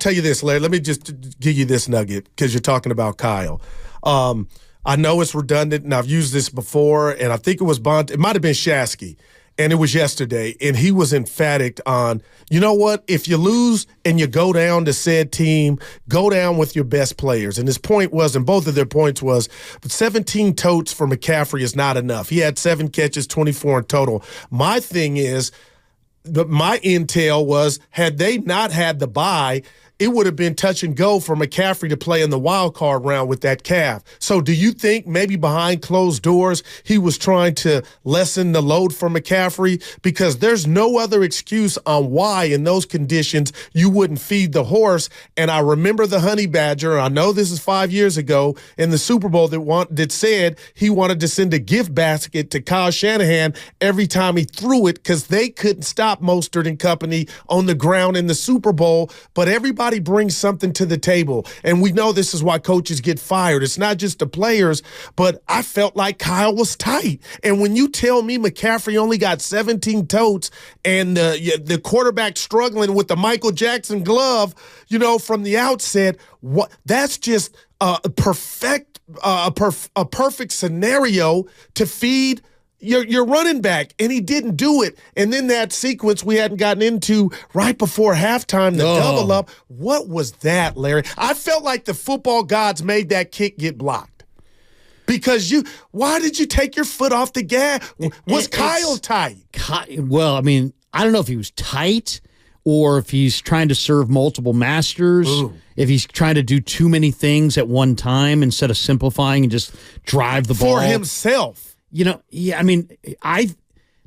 tell you this, Larry. Let me just give you this nugget because you're talking about Kyle. I know it's redundant, and I've used this before, and I think it was Bont. It might have been Shasky, and it was yesterday, and he was emphatic on, you know what, if you lose and you go down to said team, go down with your best players. And his point was, and both of their points was, but 17 totes for McCaffrey is not enough. He had 7 catches, 24 in total. My thing is, my intel was, had they not had the bye, it would have been touch and go for McCaffrey to play in the wild card round with that calf. So do you think maybe behind closed doors he was trying to lessen the load for McCaffrey? Because there's no other excuse on why in those conditions you wouldn't feed the horse. And I remember the Honey Badger, I know this is 5 years ago, in the Super Bowl that said he wanted to send a gift basket to Kyle Shanahan every time he threw it because they couldn't stop Mostert and company on the ground in the Super Bowl. But everybody brings something to the table, and we know this is why coaches get fired. It's not just the players, but I felt like Kyle was tight. And when you tell me McCaffrey only got 17 totes and the quarterback struggling with the Michael Jackson glove, from the outset, that's just a perfect scenario to feed your running back, and he didn't do it. And then that sequence we hadn't gotten into right before halftime, the double up. What was that, Larry? I felt like the football gods made that kick get blocked. Because why did you take your foot off the gas? Was Kyle tight? Well, I mean, I don't know if he was tight or if he's trying to serve multiple masters, if he's trying to do too many things at one time instead of simplifying and just drive the ball. For himself. I mean,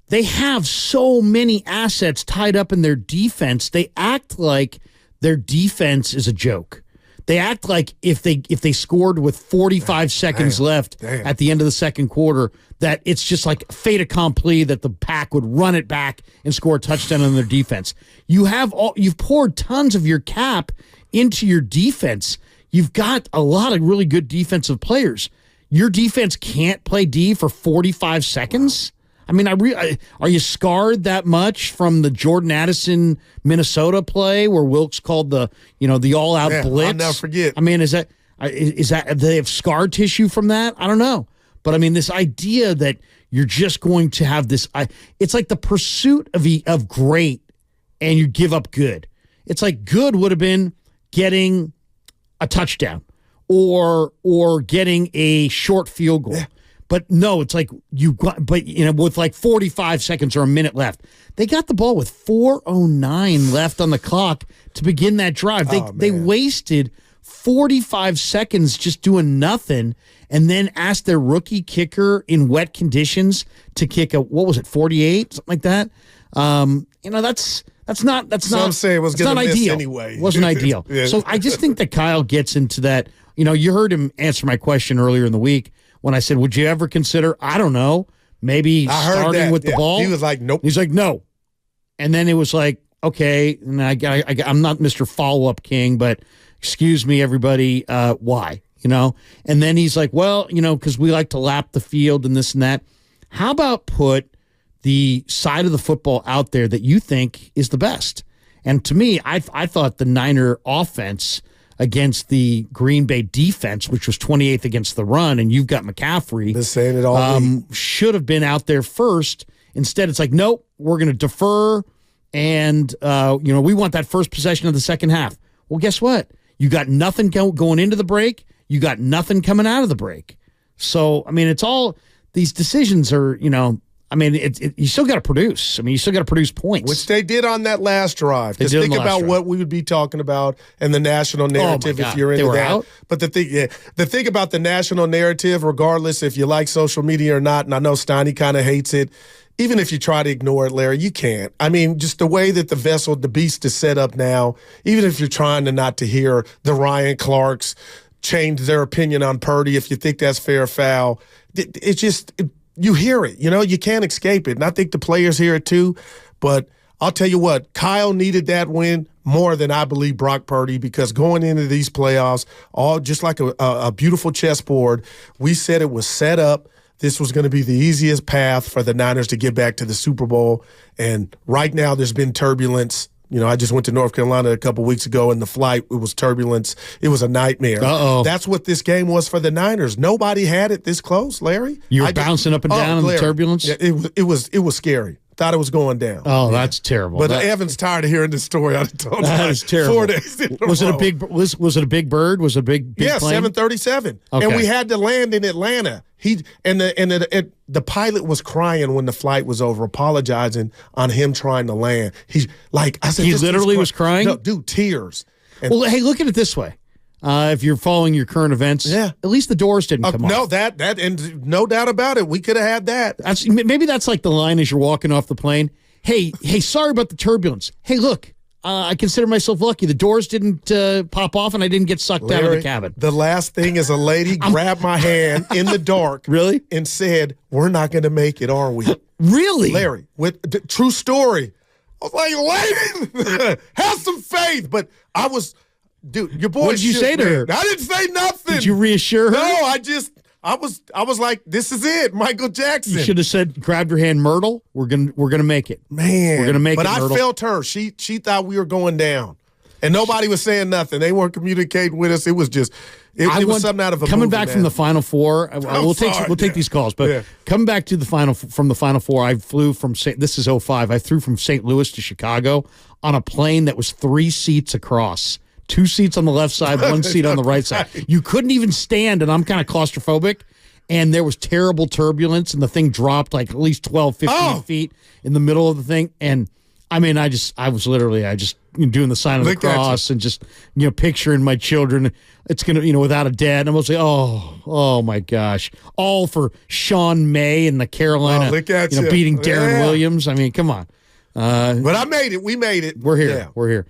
they have so many assets tied up in their defense. They act like their defense is a joke. They act like if they scored with 45 seconds left at the end of the second quarter, that it's just like fait accompli that the Pack would run it back and score a touchdown on their defense. You've poured tons of your cap into your defense. You've got a lot of really good defensive players. Your defense can't play D for 45 seconds? I mean, are you scarred that much from the Jordan Addison Minnesota play where Wilkes called the all-out blitz? I'll never forget. I mean, is that do they have scar tissue from that? I don't know. But I mean, this idea that you're just going to have this, it's like the pursuit of great and you give up good. It's like good would have been getting a touchdown or getting a short field goal. Yeah. But no, it's like with like 45 seconds or a minute left. They got the ball with 4:09 left on the clock to begin that drive. They wasted 45 seconds just doing nothing and then asked their rookie kicker in wet conditions to kick 48, something like that. That's not I'm saying it was going to miss ideal. Anyway. It wasn't ideal. Yeah. So I just think that Kyle gets into that. You heard him answer my question earlier in the week when I said, would you ever consider, I don't know, maybe starting with the ball? He was like, nope. He's like, no. And then it was like, okay, and I'm not Mr. Follow-Up King, but excuse me, everybody, why? And then he's like, well, because we like to lap the field and this and that. How about put the side of the football out there that you think is the best? And to me, I thought the Niner offense against the Green Bay defense, which was 28th against the run, and you've got McCaffrey. Been saying it all week. Should have been out there first. Instead, it's like, nope, we're going to defer, and we want that first possession of the second half. Well, guess what? You got nothing going into the break. You got nothing coming out of the break. So, I mean, it's all these decisions are, you still got to produce. I mean, you still got to produce points. Which they did on that last drive. Just think about what we would be talking about and the national narrative if you're into that. Out? But the thing about the national narrative, regardless if you like social media or not, and I know Steiny kind of hates it, even if you try to ignore it, Larry, you can't. I mean, just the way that the beast is set up now, even if you're trying to not to hear the Ryan Clarks change their opinion on Purdy, if you think that's fair or foul, it's just... You hear it, you can't escape it. And I think the players hear it too. But I'll tell you what, Kyle needed that win more than I believe Brock Purdy, because going into these playoffs, all just like a beautiful chessboard, we said it was set up. This was going to be the easiest path for the Niners to get back to the Super Bowl. And right now there's been turbulence I just went to North Carolina a couple weeks ago, and the flight, it was turbulence. It was a nightmare. That's what this game was for the Niners. Nobody had it this close, Larry. You were bouncing up and down in the turbulence? Yeah, it was scary. Thought it was going down. Oh, yeah. That's terrible. But Evan's tired of hearing this story. I told that is terrible. 4 days in a was row. it a big? Was it a big bird? Was it a big yeah, plane? 737. Okay. And we had to land in Atlanta. The pilot was crying when the flight was over, apologizing on him trying to land. He's like, I said, he literally was crying. No, dude, tears. Well, hey, look at it this way. If you're following your current events, at least the doors didn't come off. No, that and no doubt about it, we could have had that. Maybe that's like the line as you're walking off the plane. Hey, sorry about the turbulence. Hey, look, I consider myself lucky. The doors didn't pop off and I didn't get sucked out of the cabin. The last thing is a lady grabbed my hand in the dark really? And said, we're not going to make it, are we? Really? Larry, true story. I was like, lady, have some faith. But I was, dude, your boy. What did you say to her? I didn't say nothing. Did you reassure her? No, I was like, this is it, Michael Jackson. You should have said, grabbed her hand, Myrtle. We're gonna make it, man. We're gonna make it. But I Myrtle. felt her. She thought we were going down, and nobody was saying nothing. They weren't communicating with us. It was just it was something out of a coming movie, back man. from the Final Four. We'll take these calls, but coming back to the Final Four, I flew from this is 05. I flew from St. Louis to Chicago on a plane that was 3 seats across. 2 seats on the left side, 1 seat on the right side. You couldn't even stand, and I'm kind of claustrophobic. And there was terrible turbulence, and the thing dropped like at least 12, 15 feet in the middle of the thing. And I mean, I was literally doing the sign of the cross and just, picturing my children. It's going to, without a dad. And I was like, oh my gosh. All for Sean May and the Carolina, beating Darren Williams. I mean, come on. But I made it. We made it. We're here. Yeah. We're here.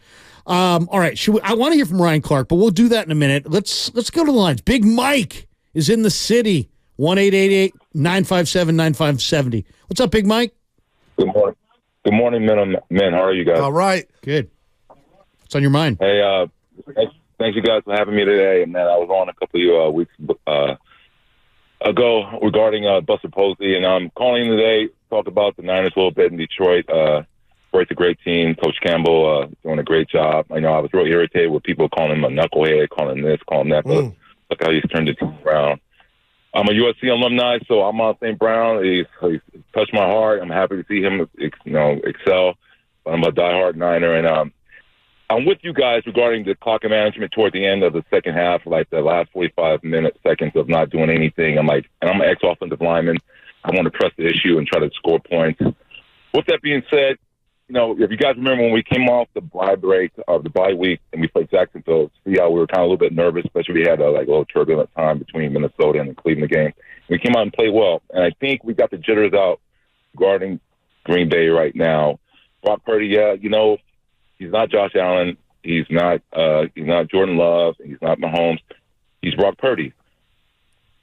All right. I want to hear from Ryan Clark, but we'll do that in a minute. Let's go to the lines. Big Mike is in the city. 1-888-957-9570. What's up, Big Mike? Good morning. Good morning, men. How are you guys? All right. Good. What's on your mind? Hey, thanks you guys for having me today. And man, I was on a couple of weeks ago regarding Buster Posey, and I'm calling today to talk about the Niners a little bit in Detroit. Detroit's a great team. Coach Campbell doing a great job. I know I was real irritated with people calling him a knucklehead, calling him this, calling him that, but look how he's turned the team around. I'm a USC alumni, so I'm on St. Brown. He's touched my heart. I'm happy to see him, excel. But I'm a diehard Niner, and I'm with you guys regarding the clock management toward the end of the second half, like the last 45 seconds of not doing anything. I'm an ex-offensive lineman. I want to press the issue and try to score points. With that being said, if you guys remember when we came off the bye break of the bye week and we played Jacksonville, see how we were kind of a little bit nervous, especially we had a little turbulent time between Minnesota and the Cleveland game. We came out and played well, and I think we got the jitters out regarding Green Bay right now. Brock Purdy, he's not Josh Allen, he's not Jordan Love, he's not Mahomes, he's Brock Purdy.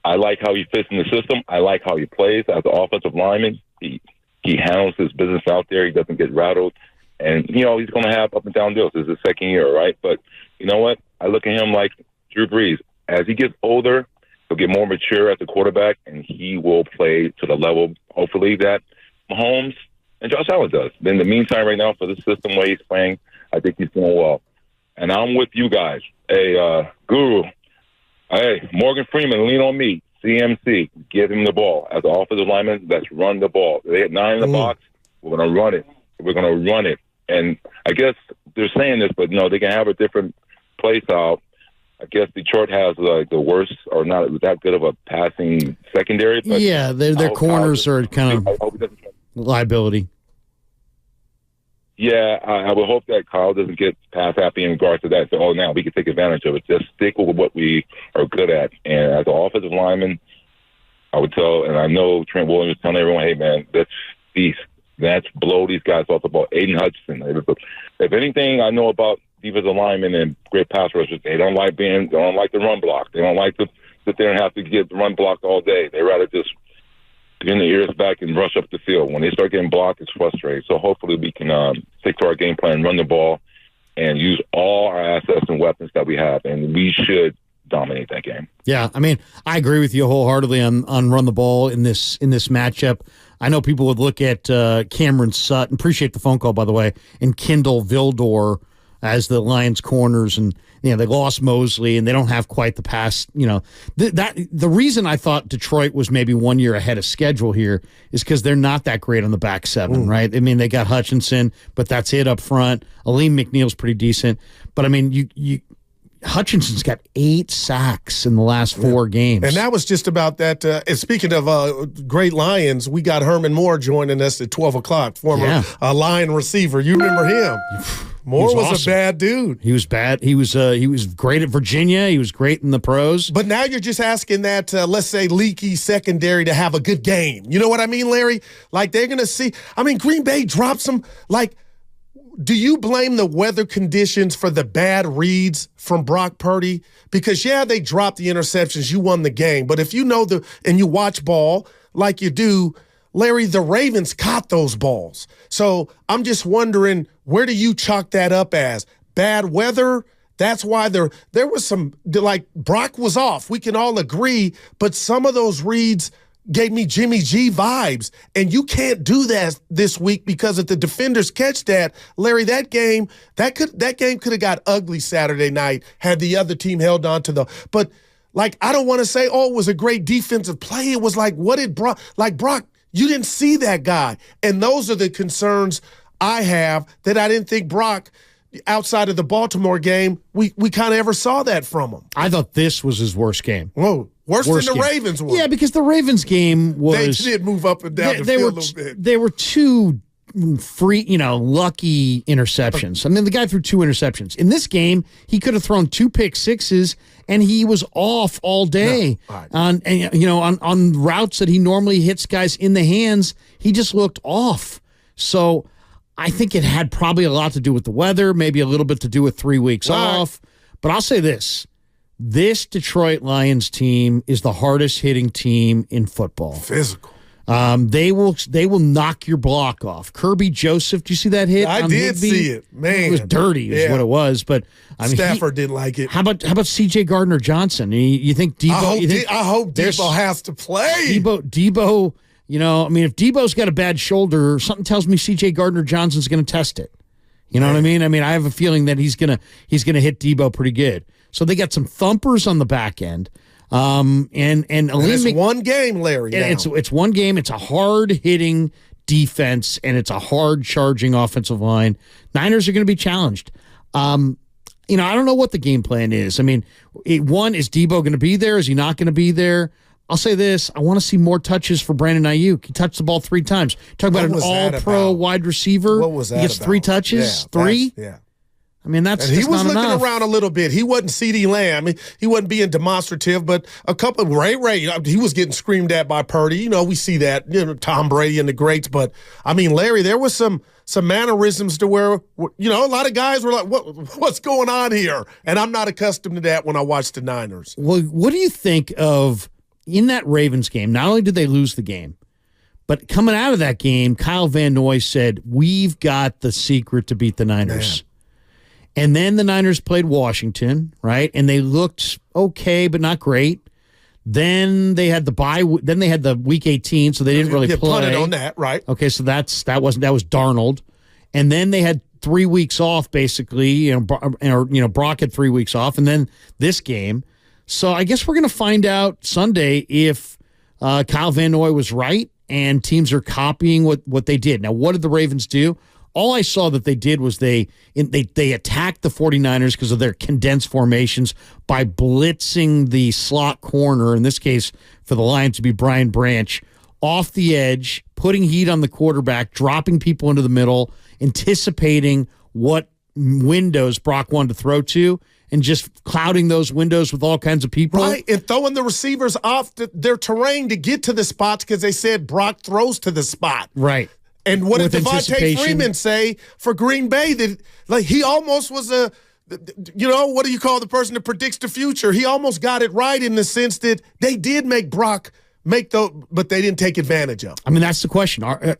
I like how he fits in the system. I like how he plays as an offensive lineman. He handles his business out there. He doesn't get rattled. And, he's going to have up and down deals. This is his second year, right? But you know what? I look at him like Drew Brees. As he gets older, he'll get more mature as a quarterback, and he will play to the level, hopefully, that Mahomes and Josh Allen does. But in the meantime, right now, for the system way he's playing, I think he's doing well. And I'm with you guys. Hey, Guru. Hey, Morgan Freeman, lean on me. CMC, give him the ball. As an offensive lineman, let's run the ball. They had 9 in the box. We're going to run it. We're going to run it. And I guess they're saying this, but they can have a different play style. I guess Detroit has the worst or not that good of a passing secondary. But yeah, their corners are kind of liability. Yeah, I would hope that Kyle doesn't get pass happy in regards to that. So, now we can take advantage of it. Just stick with what we are good at. And as an offensive lineman, I would tell, and I know Trent Williams is telling everyone, hey, man, let's feast. Let's blow these guys off the ball. Aiden Hutchinson. If anything I know about defensive linemen and great pass rushers, they don't like the run block. They don't like to sit there and have to get the run blocked all day. They rather just pin the ears back and rush up the field. When they start getting blocked, it's frustrating. So hopefully we can stick to our game plan, run the ball, and use all our assets and weapons that we have. And we should dominate that game. Yeah, I mean, I agree with you wholeheartedly on run the ball in this matchup. I know people would look at Cameron Sutton, appreciate the phone call, by the way, and Kendall Vildor as the Lions corners, and they lost Mosley, and they don't have quite the pass. The reason I thought Detroit was maybe 1 year ahead of schedule here is because they're not that great on the back seven, right? I mean, they got Hutchinson, but that's it up front. Aleem McNeil's pretty decent, but I mean, Hutchinson's got 8 sacks in the last 4 games. And that was just about that. And speaking of great Lions, we got Herman Moore joining us at 12 o'clock, former Lion receiver. You remember him? Moore was awesome. A bad dude. He was bad. He was great at Virginia. He was great in the pros. But now you're just asking that, let's say, leaky secondary to have a good game. You know what I mean, Larry? Like, they're going to see. I mean, Green Bay dropped some, like, do you blame the weather conditions for the bad reads from Brock Purdy? Because, they dropped the interceptions. You won the game. But if you know and you watch ball like you do, Larry, the Ravens caught those balls. So I'm just wondering, where do you chalk that up as? Bad weather? That's why there was some, like, Brock was off. We can all agree. But some of those reads gave me Jimmy G vibes. And you can't do that this week because if the defenders catch that, Larry, that game could have got ugly Saturday night had the other team held on to but like, I don't want to say, it was a great defensive play. It was like, what did Brock, you didn't see that guy. And those are the concerns I have, that I didn't think Brock, outside of the Baltimore game, we kind of ever saw that from him. I thought this was his worst game. Whoa. Worse than the Ravens one. Yeah, because the Ravens game was... They did move up and down the field a little bit. They were 2 free, lucky interceptions. I mean, the guy threw 2 interceptions. In this game, he could have thrown 2 pick sixes, and he was off all day on routes that he normally hits guys in the hands. He just looked off. So I think it had probably a lot to do with the weather, maybe a little bit to do with 3 weeks off. But I'll say this. This Detroit Lions team is the hardest hitting team in football. Physical. They will knock your block off. Kirby Joseph, do you see that hit? I did see it. Man, it was dirty, is what it was. But I mean, Stafford didn't like it. How about C.J. Gardner-Johnson? You think Debo? I hope Debo has to play. Debo. If Debo's got a bad shoulder, something tells me C.J. Gardner-Johnson's going to test it. You know what I mean? I mean, I have a feeling that he's gonna hit Debo pretty good. So they got some thumpers on the back end. And it's one game, Larry. It's one game. It's a hard hitting defense, and it's a hard charging offensive line. Niners are going to be challenged. I don't know what the game plan is. I mean, is Debo going to be there? Is he not going to be there? I'll say this. I want to see more touches for Brandon Ayuk. He touched the ball 3 times. Talk about an all-pro wide receiver. What was that? He gets 3 touches. 3? Yeah. I mean, that's and he was looking enough. around a little bit. He wasn't CeeDee Lamb. I mean, he wasn't being demonstrative, but a couple of Ray, he was getting screamed at by Purdy. We see that, Tom Brady and the greats. But, I mean, Larry, there was some mannerisms to where, a lot of guys were like, what's going on here? And I'm not accustomed to that when I watch the Niners. Well, what do you think of, in that Ravens game, not only did they lose the game, but coming out of that game, Kyle Van Noy said, we've got the secret to beat the Niners. Man. And then the Niners played Washington, right? And they looked okay, but not great. Then they had the bye. Then they had the Week 18, so they didn't really play. Punted on that, right? Okay, so that was Darnold. And then they had 3 weeks off, basically. Brock had 3 weeks off, and then this game. So I guess we're going to find out Sunday if Kyle Van Noy was right and teams are copying what they did. Now, what did the Ravens do? All I saw that they did was they attacked the 49ers because of their condensed formations by blitzing the slot corner, in this case for the Lions to be Brian Branch, off the edge, putting heat on the quarterback, dropping people into the middle, anticipating what windows Brock wanted to throw to, and just clouding those windows with all kinds of people. Right, and throwing the receivers off their terrain to get to the spots because they said Brock throws to the spot. Right. And what did Devontae Freeman say for Green Bay? That he almost was what do you call the person that predicts the future? He almost got it right in the sense that they did make Brock but they didn't take advantage of. I mean, that's the question. Are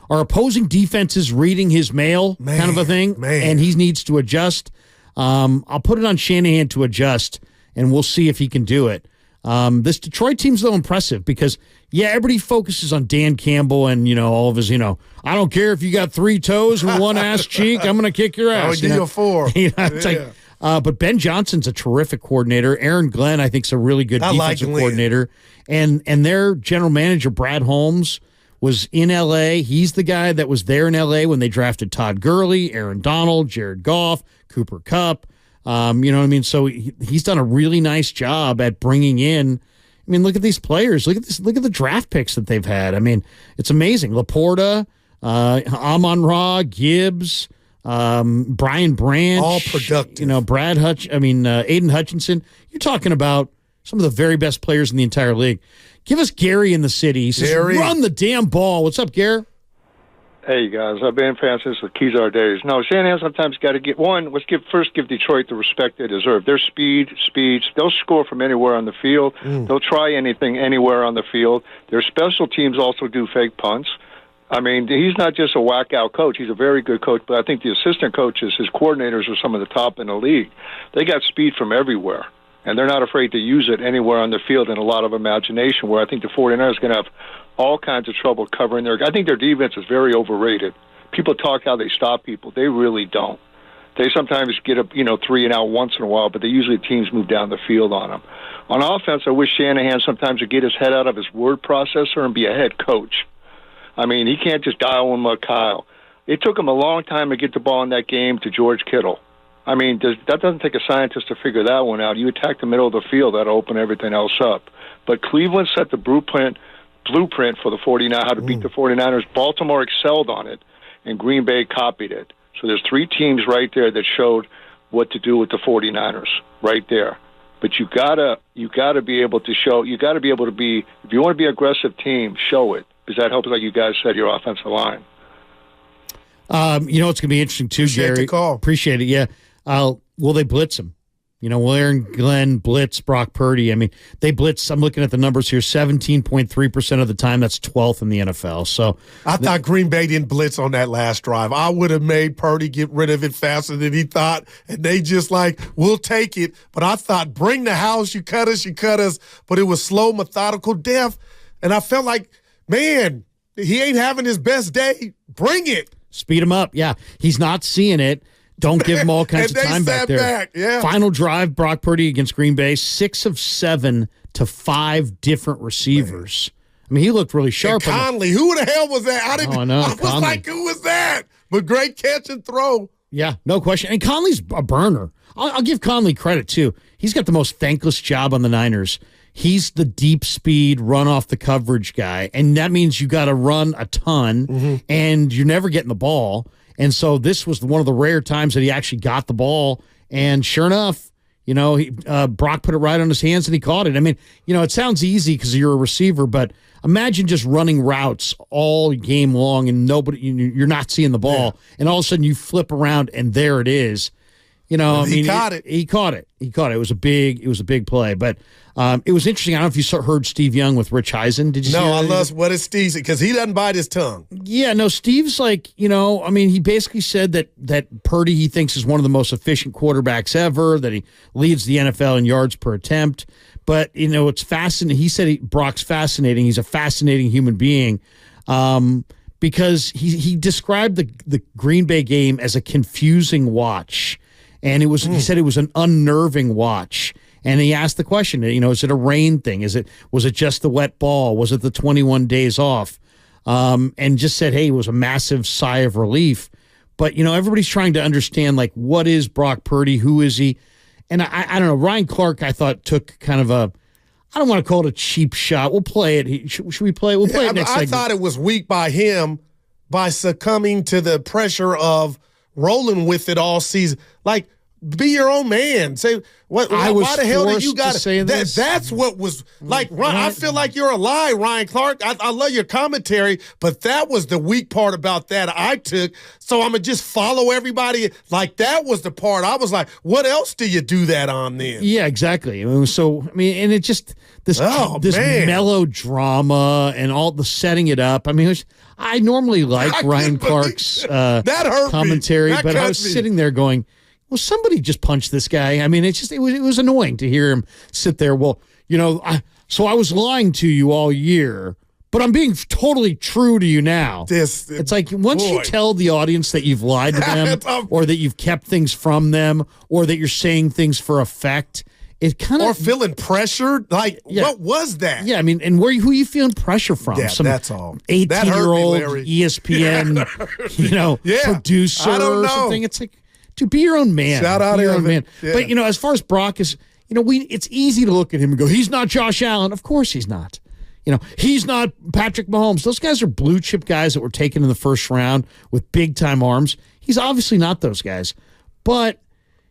opposing defenses reading his mail, kind of a thing? Man. And he needs to adjust. I'll put it on Shanahan to adjust and we'll see if he can do it. This Detroit team's though impressive because everybody focuses on Dan Campbell and all of his I don't care if you got 3 toes and 1 ass cheek, I'm gonna kick your ass. I would give you a 4. It's like, but Ben Johnson's a terrific coordinator. Aaron Glenn, I think, is a really good defensive coordinator, and their general manager Brad Holmes was in L.A. He's the guy that was there in L.A. when they drafted Todd Gurley, Aaron Donald, Jared Goff, Cooper Kupp. You know what I mean? So he's done a really nice job at bringing in. I mean, look at these players. Look at this. Look at the draft picks that they've had. I mean, it's amazing. Laporta, Amon-Ra, Gibbs, Brian Branch, all productive. Aiden Hutchinson. You're talking about some of the very best players in the entire league. Give us Gary in the city. He says, run the damn ball. What's up, Gary? Hey, guys. I've been fan since the Kezar days. No, Shanahan sometimes got to get one. Let's give Detroit the respect they deserve. Their speed. They'll score from anywhere on the field. They'll try anything anywhere on the field. Their special teams also do fake punts. I mean, he's not just a whack-out coach. He's a very good coach, but I think the assistant coaches, his coordinators, are some of the top in the league. They got speed from everywhere, and they're not afraid to use it anywhere on the field and a lot of imagination, where I think the 49ers are going to have all kinds of trouble covering their. I think their defense is very overrated. People talk how they stop people. They really don't. They sometimes get 3 and out once in a while, but usually teams move down the field on them. On offense, I wish Shanahan sometimes would get his head out of his word processor and be a head coach. I mean, he can't just dial him like Kyle. It took him a long time to get the ball in that game to George Kittle. I mean, that doesn't take a scientist to figure that one out. You attack the middle of the field, that'll open everything else up. But Cleveland set the blueprint for the 49ers, how to beat the 49ers. Baltimore excelled on it, and Green Bay copied it. So there's 3 teams right there that showed what to do with the 49ers right there. But you gotta be able to show. You got to be able to be. If you want to be an aggressive team, show it, because that helps, like you guys said, your offensive line. It's going to be interesting too, Appreciate Gary. the call. Appreciate it. Yeah. Will they blitz him? Will Aaron Glenn blitz Brock Purdy? I mean, they blitz. I'm looking at the numbers here. 17.3% of the time. That's 12th in the NFL. So I thought Green Bay didn't blitz on that last drive. I would have made Purdy get rid of it faster than he thought, and they just we'll take it. But I thought, bring the house, you cut us. But it was slow, methodical death, and I felt like, man, he ain't having his best day. Bring it. Speed him up. Yeah, he's not seeing it. Don't give him all kinds of time back there. Yeah. Final drive, Brock Purdy against Green Bay, 6 of 7 to 5 different receivers. Man. I mean, he looked really sharp. And Conley, who the hell was that? I was Conley. like, who was that? But great catch and throw. Yeah, no question. And Conley's a burner. I'll give Conley credit, too. He's got the most thankless job on the Niners. He's the deep speed, run off the coverage guy. And that means you got to run a ton, and you're never getting the ball. And so this was one of the rare times that he actually got the ball. And sure enough, Brock put it right on his hands and he caught it. I mean, it sounds easy because you're a receiver, but imagine just running routes all game long and you're not seeing the ball. Yeah. And all of a sudden you flip around and there it is. He caught it. He caught it. It was a big play. But it was interesting. I don't know if you heard Steve Young with Rich Eisen. Did you? No, I love what is Steve, because he doesn't bite his tongue. Yeah, no. Steve's he basically said that Purdy he thinks is one of the most efficient quarterbacks ever. That he leads the NFL in yards per attempt. But it's fascinating. He said Brock's fascinating. He's a fascinating human being. Because he described the Green Bay game as a confusing watch. And he said it was an unnerving watch. And he asked the question, is it a rain thing? Was it just the wet ball? Was it the 21 days off? And just said, hey, it was a massive sigh of relief. But, everybody's trying to understand, what is Brock Purdy? Who is he? And I don't know. Ryan Clark, I thought, took kind of I don't want to call it a cheap shot. We'll play it. Should we play it? We'll play it next segment. I thought it was weak by him by succumbing to the pressure of rolling with it all season. Be your own man. Say, why the hell did you got to say this? That's what was I feel like you're a lie, Ryan Clark. I love your commentary, but that was the weak part about that I took. So I'm going to just follow everybody. That was the part I was like, what else do you do that on then? Yeah, exactly. And it just, this melodrama and all the setting it up. I normally like Ryan Clark's that hurt commentary, but I was sitting there going, well, somebody just punched this guy. I mean, it was annoying to hear him sit there. Well, so I was lying to you all year, but I'm being totally true to you now. It's like once you tell the audience that you've lied to them or that you've kept things from them or that you're saying things for effect, it kind of... Or feeling pressured? Like, what was that? Yeah, I mean, and who are you feeling pressure from? Yeah, that's all. 18-year-old ESPN, producer or something. It's like, dude, be your own man. Shout out to your own man. Yeah. But, as far as Brock is, it's easy to look at him and go, he's not Josh Allen. Of course he's not. He's not Patrick Mahomes. Those guys are blue chip guys that were taken in the first round with big time arms. He's obviously not those guys. But,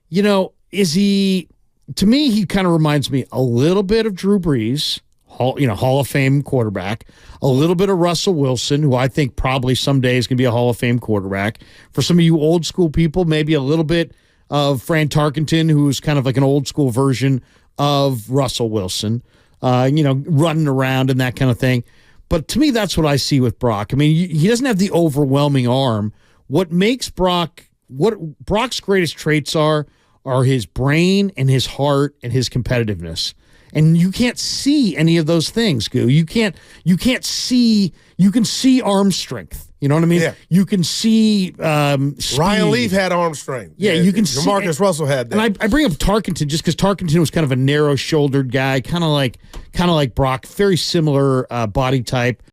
is he, to me, he kind of reminds me a little bit of Drew Brees, Hall of Fame quarterback, a little bit of Russell Wilson, who I think probably someday is going to be a Hall of Fame quarterback. For some of you old school people, maybe a little bit of Fran Tarkenton, who's kind of like an old school version of Russell Wilson. Running around and that kind of thing. But to me, that's what I see with Brock. I mean, he doesn't have the overwhelming arm. What Brock's greatest traits are his brain and his heart and his competitiveness. And you can't see any of those things, Goo. You can see arm strength. You know what I mean? Yeah. You can see speed. Ryan Leaf had arm strength. Yeah, you can see. Marcus Russell had that. And I bring up Tarkenton just because Tarkenton was kind of a narrow-shouldered guy, kind of like Brock, very similar body type.